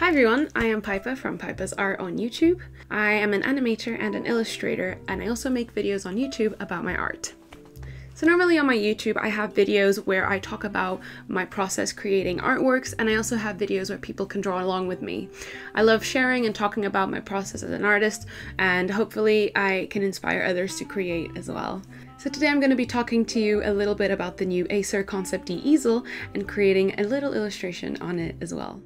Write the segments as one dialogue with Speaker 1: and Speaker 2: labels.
Speaker 1: Hi everyone, I am Pypah from Pypah's Art on YouTube. I am an animator and an illustrator, and I also make videos on YouTube about my art. So normally on my YouTube I have videos where I talk about my process creating artworks, and I also have videos where people can draw along with me. I love sharing and talking about my process as an artist, and hopefully I can inspire others to create as well. So today I'm going to be talking to you a little bit about the new Acer ConceptD easel and creating a little illustration on it as well.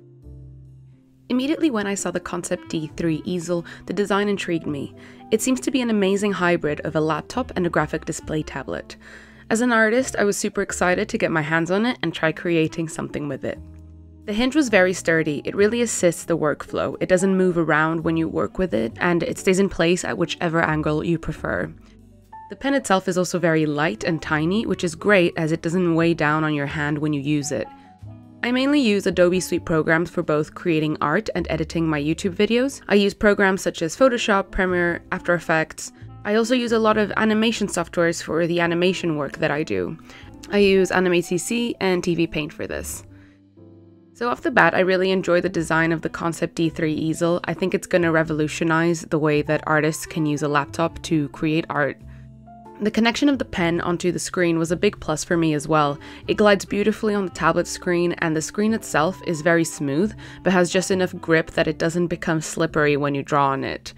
Speaker 1: Immediately when I saw the ConceptD 3 easel, the design intrigued me. It seems to be an amazing hybrid of a laptop and a graphic display tablet. As an artist, I was super excited to get my hands on it and try creating something with it. The hinge was very sturdy. It really assists the workflow. It doesn't move around when you work with it, and it stays in place at whichever angle you prefer. The pen itself is also very light and tiny, which is great as it doesn't weigh down on your hand when you use it. I mainly use Adobe Suite programs for both creating art and editing my YouTube videos. I use programs such as Photoshop, Premiere, AfterEffects. I also use a lot of animation softwares for the animation work that I do. I use Animate.cc and TV Paint for this. So off the bat, I really enjoy the design of the ConceptD 3 easel. I think it's going to revolutionize the way that artists can use a laptop to create art. The connection of the pen onto the screen was a big plus for me as well. It glides beautifully on the tablet screen, and the screen itself is very smooth, but has just enough grip that it doesn't become slippery when you draw on it.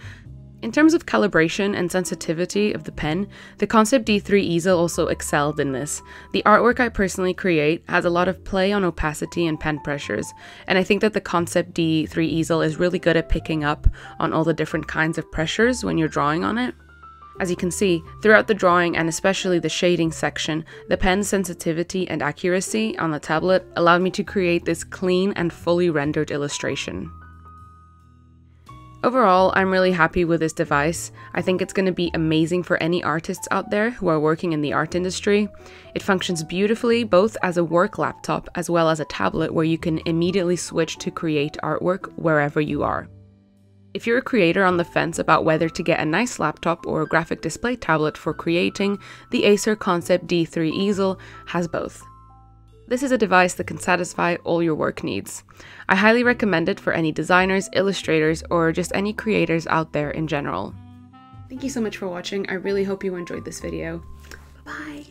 Speaker 1: In terms of calibration and sensitivity of the pen, the ConceptD 3 easel also excelled in this. The artwork I personally create has a lot of play on opacity and pen pressures, and I think that the ConceptD 3 easel is really good at picking up on all the different kinds of pressures when you're drawing on it. As you can see, throughout the drawing and especially the shading section, the pen's sensitivity and accuracy on the tablet allowed me to create this clean and fully rendered illustration. Overall, I'm really happy with this device. I think it's going to be amazing for any artists out there who are working in the art industry. It functions beautifully both as a work laptop as well as a tablet where you can immediately switch to create artwork wherever you are. If you're a creator on the fence about whether to get a nice laptop or a graphic display tablet for creating, the Acer ConceptD 3 easel has both. This is a device that can satisfy all your work needs. I highly recommend it for any designers, illustrators, or just any creators out there in general. Thank you so much for watching. I really hope you enjoyed this video. Bye-bye!